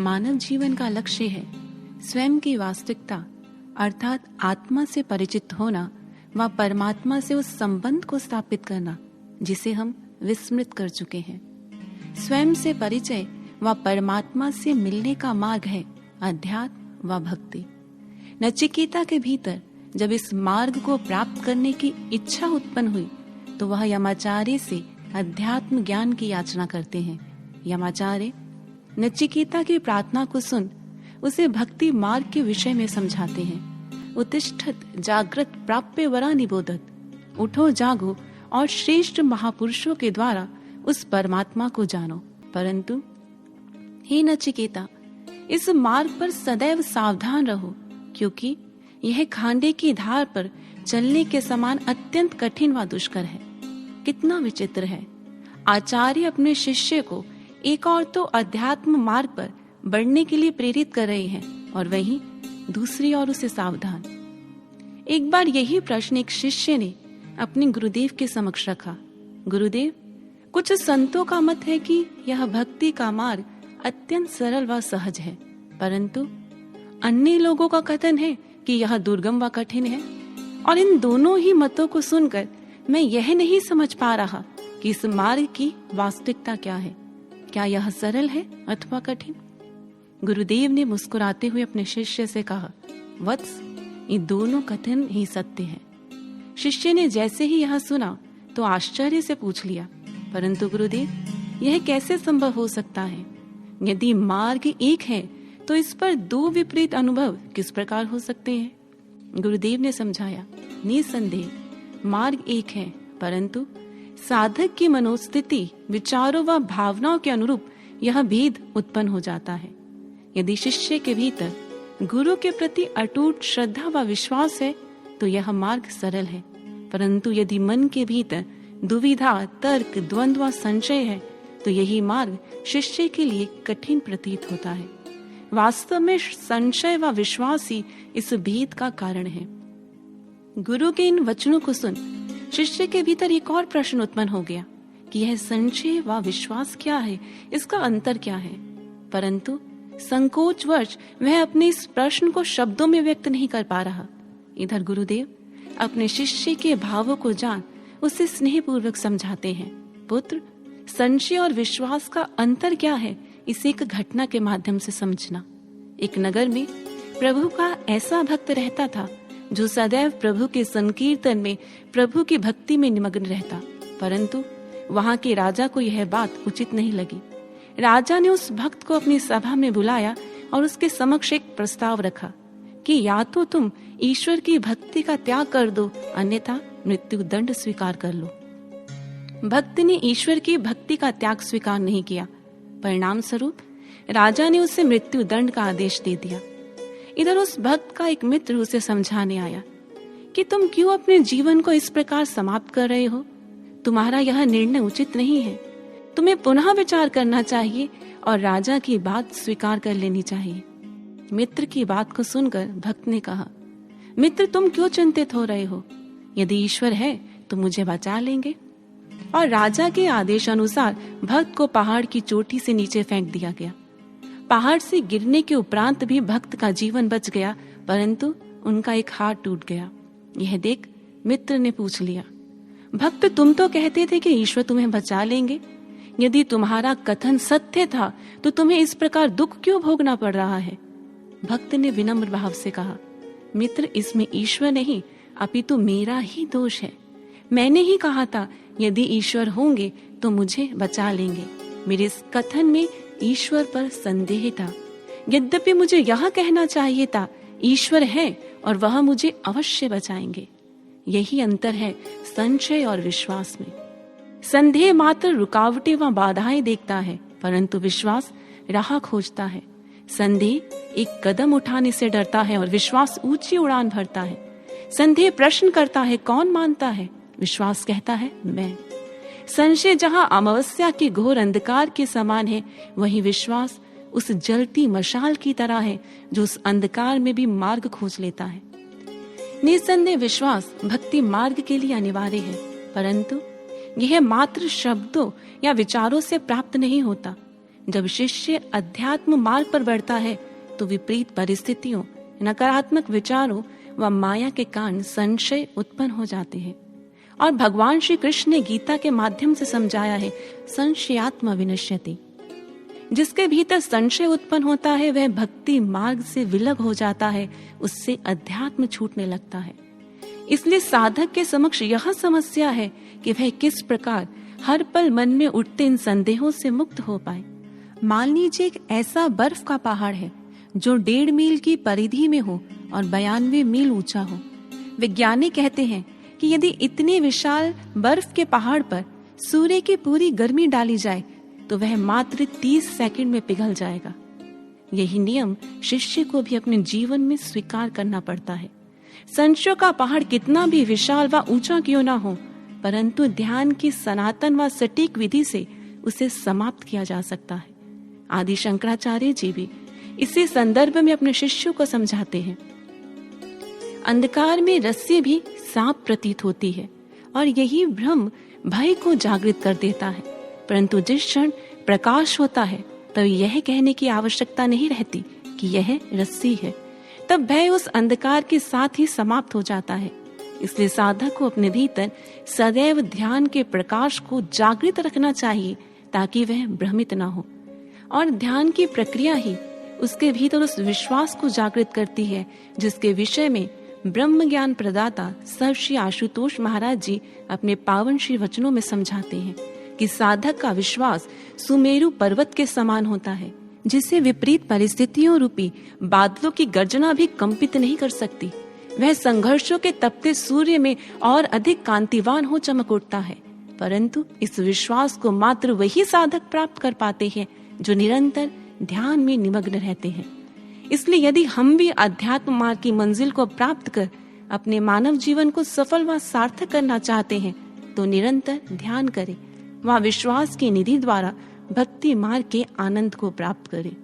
मानव जीवन का लक्ष्य है स्वयं की वास्तविकता अर्थात आत्मा से परिचित होना व परमात्मा से उस संबंध को स्थापित करना जिसे हम विस्मृत कर चुके हैं। स्वयं से परिचय व परमात्मा से मिलने का मार्ग है अध्यात्म व भक्ति। नचिकेता के भीतर जब इस मार्ग को प्राप्त करने की इच्छा उत्पन्न हुई तो वह यमाचार्य से अध्यात्म ज्ञान की याचना करते हैं। यमाचार्य नचिकेता की प्रार्थना को सुन उसे भक्ति मार्ग के विषय में समझाते हैं। उत्तिष्ठत जागृत प्राप्य वरा निबोधत, उठो जागो और श्रेष्ठ महापुरुषों के द्वारा उस परमात्मा को जानो। परंतु हे नचिकेता, इस मार्ग पर सदैव सावधान रहो, क्योंकि यह खांडे की धार पर चलने के समान अत्यंत कठिन व दुष्कर है। कितना विचित्र है, आचार्य अपने शिष्य को एक और तो अध्यात्म मार्ग पर बढ़ने के लिए प्रेरित कर रहे हैं और वहीं दूसरी ओर उसे सावधान। एक बार यही प्रश्न एक शिष्य ने अपने गुरुदेव के समक्ष रखा। गुरुदेव, कुछ संतों का मत है कि यह भक्ति का मार्ग अत्यंत सरल व सहज है, परंतु अन्य लोगों का कथन है कि यह दुर्गम व कठिन है। और इन दोनों ही मतों को सुनकर मैं यह नहीं समझ पा रहा कि इस मार्ग की वास्तविकता क्या है। क्या यह सरल है अथवा कठिन? गुरुदेव ने मुस्कुराते हुए अपने शिष्य से कहा, वत्स, ये दोनों कथन ही सत्य हैं। शिष्य ने जैसे ही यह सुना तो आश्चर्य से पूछ लिया, परंतु गुरुदेव, यह कैसे संभव हो सकता है? यदि मार्ग एक है तो इस पर दो विपरीत अनुभव किस प्रकार हो सकते हैं? गुरुदेव ने समझाया, निसंदेह मार्ग एक है, परंतु साधक की मनोस्थिति, विचारों व भावनाओं के अनुरूप यह भेद उत्पन्न हो जाता है। यदि शिष्य के भीतर गुरु के प्रति अटूट श्रद्धा व विश्वास है तो यह मार्ग सरल है, परंतु यदि मन के भीतर दुविधा, तर्क, द्वंद्व व संशय है तो यही मार्ग शिष्य के लिए कठिन प्रतीत होता है। वास्तव में संशय व विश्वास ही इस भेद का कारण है। गुरु के इन वचनों को सुन शिष्य के भीतर एक और प्रश्न उत्पन्न हो गया कि यह संशय व विश्वास क्या है, इसका अंतर क्या है? परंतु संकोचवश वह अपने इस प्रश्न को शब्दों में व्यक्त नहीं कर पा रहा। इधर गुरुदेव अपने शिष्य के भावों को जान उसे स्नेहपूर्वक समझाते हैं, पुत्र, संशय और विश्वास का अंतर क्या है इसे एक घटना के माध्यम से समझना। एक नगर में प्रभु का ऐसा भक्त रहता था जो सदैव प्रभु के संकीर्तन में, प्रभु की भक्ति में निमग्न रहता, परंतु वहां के राजा को यह बात उचित नहीं लगी। राजा ने उस भक्त को अपनी सभा में बुलाया और उसके समक्ष एक प्रस्ताव रखा कि या तो तुम ईश्वर की भक्ति का त्याग कर दो, अन्यथा मृत्यु दंड स्वीकार कर लो। भक्त ने ईश्वर की भक्ति का त्याग स्वीकार नहीं किया। परिणाम स्वरूप राजा ने उसे मृत्यु दंड का आदेश दे दिया। इधर उस भक्त का एक मित्र उसे समझाने आया कि तुम क्यों अपने जीवन को इस प्रकार समाप्त कर रहे हो? तुम्हारा यह निर्णय उचित नहीं है। तुम्हें पुनः विचार करना चाहिए और राजा की बात स्वीकार कर लेनी चाहिए। मित्र की बात को सुनकर भक्त ने कहा, मित्र, तुम क्यों चिंतित हो रहे हो? यदि ईश्वर है तो मुझे बचा लेंगे। और राजा के आदेश अनुसार भक्त को पहाड़ की चोटी से नीचे फेंक दिया गया। पहाड़ से गिरने के उपरांत भी भक्त का जीवन बच गया, परंतु उनका एक हाथ टूट गया। यह देख मित्र ने पूछ लिया, भक्त, तुम तो कहते थे कि ईश्वर तुम्हें बचा लेंगे। यदि तुम्हारा कथन सत्य था तो तुम्हें इस प्रकार दुख क्यों भोगना पड़ रहा है? भक्त ने विनम्र भाव से कहा, मित्र, इसमें ईश्वर नहीं अपितु मेरा ही दोष है। मैंने ही कहा था यदि ईश्वर होंगे तो मुझे बचा लेंगे। मेरे इस कथन में ईश्वर पर संदेह था। यद्यपि मुझे यह कहना चाहिए था ईश्वर है और वह मुझे अवश्य बचाएंगे। यही अंतर है संशय और विश्वास में। संदेह मात्र रुकावटें व बाधाएं देखता है, परंतु विश्वास राह खोजता है। संदेह एक कदम उठाने से डरता है और विश्वास ऊंची उड़ान भरता है। संदेह प्रश्न करता है, कौन मानता है? विश्वास कहता है, मैं। संशय जहां अमावस्या के घोर अंधकार के समान है, वहीं विश्वास उस जलती मशाल की तरह है जो उस अंधकार में भी मार्ग खोज लेता है। निसंदेह विश्वास भक्ति मार्ग के लिए अनिवार्य है, परंतु यह मात्र शब्दों या विचारों से प्राप्त नहीं होता। जब शिष्य अध्यात्म मार्ग पर बढ़ता है तो विपरीत परिस्थितियों, नकारात्मक विचारों व माया के कारण संशय उत्पन्न हो जाते हैं। और भगवान श्री कृष्ण ने गीता के माध्यम से समझाया है, संशयात्मा विनश्यति। जिसके भीतर संशय उत्पन्न होता है वह भक्ति मार्ग से विलग हो जाता है, उससे अध्यात्म छूटने लगता है। इसलिए साधक के समक्ष यह समस्या है कि वह किस प्रकार हर पल मन में उठते इन संदेहों से मुक्त हो पाए। मान लीजिए एक ऐसा बर्फ का पहाड़ है जो 1.5 मील की परिधि में हो और 92 मील ऊंचा हो। वैज्ञानिक कहते हैं कि यदि इतने विशाल बर्फ के पहाड़ पर सूर्य की पूरी गर्मी डाली जाए तो वह मात्र 30 सेकंड में पिघल जाएगा। यही नियम शिष्य को भी अपने जीवन में स्वीकार करना पड़ता है। संशयों का पहाड़ कितना भी विशाल व ऊंचा क्यों ना हो, परंतु ध्यान की सनातन व सटीक विधि से उसे समाप्त किया जा सकता है। आदि शंकराचार्य जी भी इसी संदर्भ में अपने शिष्यों को समझाते हैं। अंधकार में रस्सी भी सांप प्रतीत होती है और यही भ्रम भय को जागृत कर देता है, परंतु जिस क्षण प्रकाश होता है तब यह कहने की आवश्यकता नहीं रहती कि यह रस्सी है। तब भय उस अंधकार के साथ ही समाप्त हो जाता है। इसलिए साधक को अपने भीतर सदैव ध्यान के प्रकाश को जागृत रखना चाहिए ताकि वह भ्रमित ना हो। और ध्यान की प्रक्रिया ही उसके भीतर उस विश्वास को जागृत करती है जिसके विषय में ब्रह्म ज्ञान प्रदाता सर्व श्री आशुतोष महाराज जी अपने पावन श्री वचनों में समझाते हैं कि साधक का विश्वास सुमेरु पर्वत के समान होता है, जिसे विपरीत परिस्थितियों रूपी बादलों की गर्जना भी कंपित नहीं कर सकती। वह संघर्षों के तपते सूर्य में और अधिक कांतिवान हो चमक उठता है, परंतु इस विश्वास को मात्र वही साधक प्राप्त कर पाते हैं जो निरंतर ध्यान में निमग्न रहते हैं। इसलिए यदि हम भी अध्यात्म मार्ग की मंजिल को प्राप्त कर अपने मानव जीवन को सफल व सार्थक करना चाहते हैं तो निरंतर ध्यान करें, वह विश्वास की निधि द्वारा भक्ति मार्ग के आनंद को प्राप्त करें।